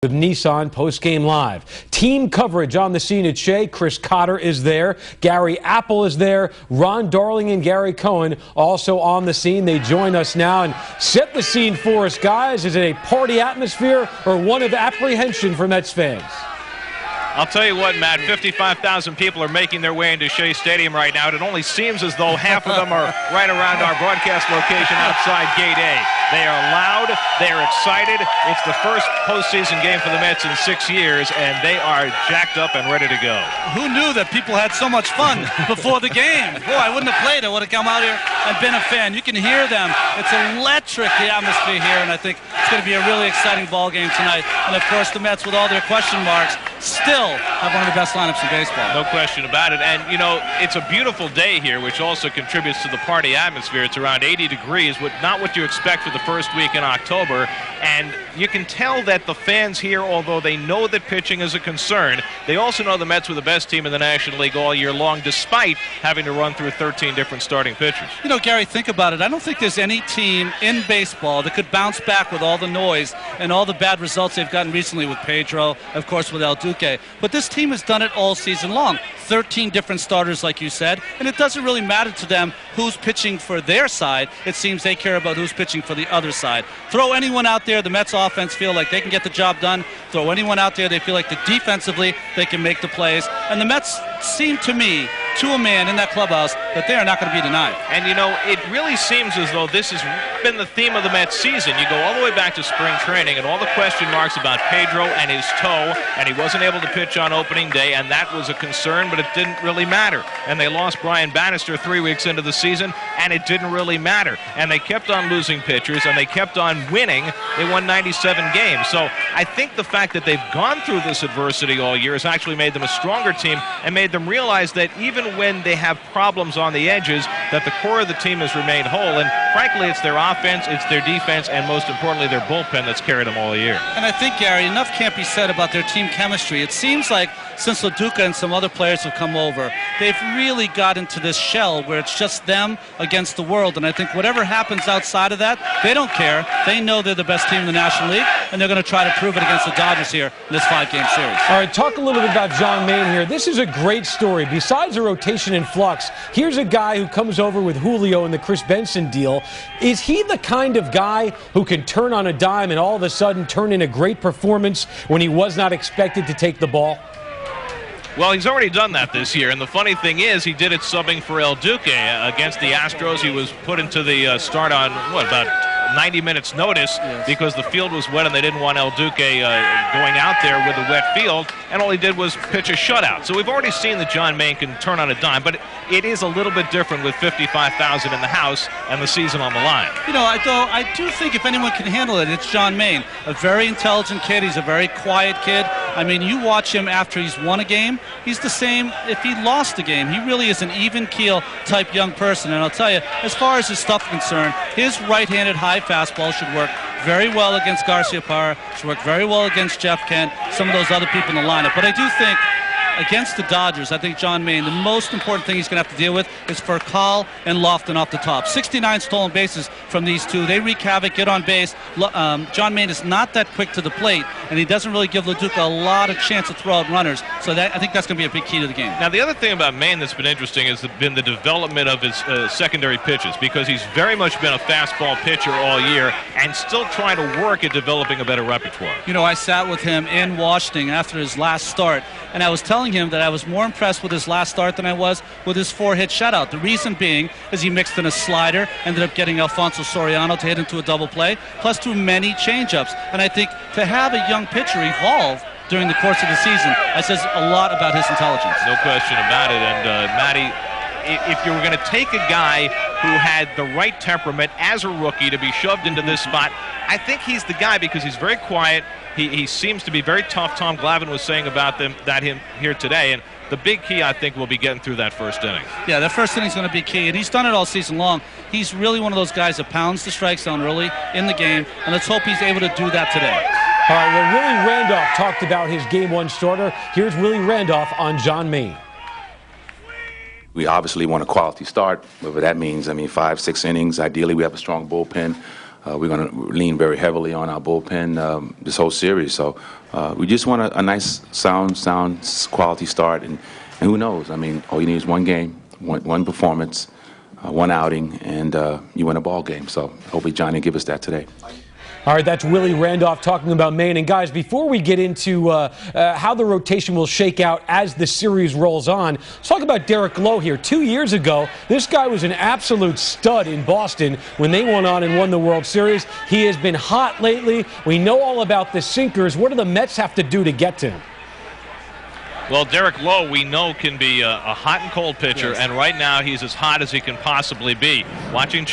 With Nissan Postgame Live. Team coverage on the scene at Shea. Chris Cotter is there. Gary Apple is there. Ron Darling and Gary Cohen also on the scene. They join us now and set the scene for us, guys. Is it a party atmosphere or one of apprehension for Mets fans? I'll tell you what, Matt, 55,000 people are making their way into Shea Stadium right now. It only seems as though half of them are right around our broadcast location outside Gate A. They are loud. They are excited. It's the first postseason game for the Mets in 6 years, and they are jacked up and ready to go. Who knew that people had so much fun before the game? Boy, I wouldn't have played. I would have come out here and been a fan. You can hear them. It's electric, the atmosphere here, and I think it's going to be a really exciting ball game tonight. And, of course, the Mets, with all their question marks, still have one of the best lineups in baseball. No question about it. And, you know, it's a beautiful day here, which also contributes to the party atmosphere. It's around 80 degrees, not what you expect for the first week in October. And you can tell that the fans here, although they know that pitching is a concern, they also know the Mets were the best team in the National League all year long, despite having to run through 13 different starting pitchers. You know, Gary, think about it. I don't think there's any team in baseball that could bounce back with all the noise and all the bad results they've gotten recently with Pedro, of course, with El Duque. But this team has done it all season long. 13 different starters, like you said, and it doesn't really matter to them who's pitching for their side. It seems they care about who's pitching for the other side. Throw anyone out there, the Mets offense feel like they can get the job done. Throw anyone out there, they feel like defensively they can make the plays. And the Mets seem to me, to a man in that clubhouse, that they are not going to be denied. And, you know, it really seems as though this has been the theme of the Mets season. You go all the way back to spring training and all the question marks about Pedro and his toe, and he wasn't able to pitch on opening day, and that was a concern, but it didn't really matter. And they lost Brian Bannister 3 weeks into the season, and it didn't really matter. And they kept on losing pitchers, and they kept on winning. They won 97 games. So I think the fact that they've gone through this adversity all year has actually made them a stronger team and made them realize that even when they have problems on the edges, that the core of the team has remained whole. And frankly, it's their offense, it's their defense, and most importantly, their bullpen that's carried them all year. And I think, Gary, enough can't be said about their team chemistry. It seems like since El Duque and some other players have come over, they've really got into this shell where it's just them against the world. And I think whatever happens outside of that, they don't care. They know they're the best team in the National League, and they're going to try to prove it against the Dodgers here in this 5-game series. All right, talk a little bit about John Maine here. This is a great story. Besides a rotation in flux, here's a guy who comes over with Julio and the Chris Benson deal. Is he the kind of guy who can turn on a dime and all of a sudden turn in a great performance when he was not expected to take the ball? Well, he's already done that this year, and the funny thing is he did it subbing for El Duque against the Astros. He was put into the start on, about 90 minutes notice because the field was wet and they didn't want El Duque going out there with a wet field, and all he did was pitch a shutout. So we've already seen that John Maine can turn on a dime, but it is a little bit different with 55,000 in the house and the season on the line. You know, I do think if anyone can handle it, it's John Maine. A very intelligent kid. He's a very quiet kid. I mean, you watch him after he's won a game, he's the same if he lost a game. He really is an even-keel type young person. And I'll tell you, as far as his stuff is concerned, his right-handed high fastball should work very well against Garciaparra, should work very well against Jeff Kent, some of those other people in the lineup. But I do think against the Dodgers, I think John Maine, the most important thing he's going to have to deal with is Furcal and Lofton off the top. 69 stolen bases from these two. They wreak havoc, get on base. John Maine is not that quick to the plate, and he doesn't really give El Duque a lot of chance to throw out runners. So I think that's going to be a big key to the game. Now, the other thing about Maine that's been interesting has been the development of his secondary pitches, because he's very much been a fastball pitcher all year and still trying to work at developing a better repertoire. You know, I sat with him in Washington after his last start, and I was telling him that I was more impressed with his last start than I was with his 4-hit shutout. The reason being is he mixed in a slider, ended up getting Alfonso Soriano to hit into a double play, plus threw many changeups. And I think to have a young pitcher evolve during the course of the season, that says a lot about his intelligence. No question about it. And Matty, if you were going to take a guy who had the right temperament as a rookie to be shoved into this spot, I think he's the guy, because he's very quiet. He seems to be very tough. Tom Glavine was saying about him here today, and the big key, I think, will be getting through that first inning. Yeah, that first inning is going to be key, and he's done it all season long. He's really one of those guys that pounds the strike zone early in the game, and let's hope he's able to do that today. All right, well, Willie Randolph talked about his Game 1 starter. Here's Willie Randolph on John Maine. We obviously want a quality start, whatever that means. I mean, 5, 6 innings. Ideally, we have a strong bullpen. We're going to lean very heavily on our bullpen this whole series. So we just want a nice, sound quality start. And who knows? I mean, all you need is one game, one performance, one outing, and you win a ball game. So hopefully Johnny will give us that today. All right, that's Willie Randolph talking about Maine. And guys, before we get into how the rotation will shake out as the series rolls on, let's talk about Derek Lowe here. 2 years ago, this guy was an absolute stud in Boston when they went on and won the World Series. He has been hot lately. We know all about the sinkers. What do the Mets have to do to get to him? Well, Derek Lowe, we know, can be a hot and cold pitcher, and right now he's as hot as he can possibly be. Watching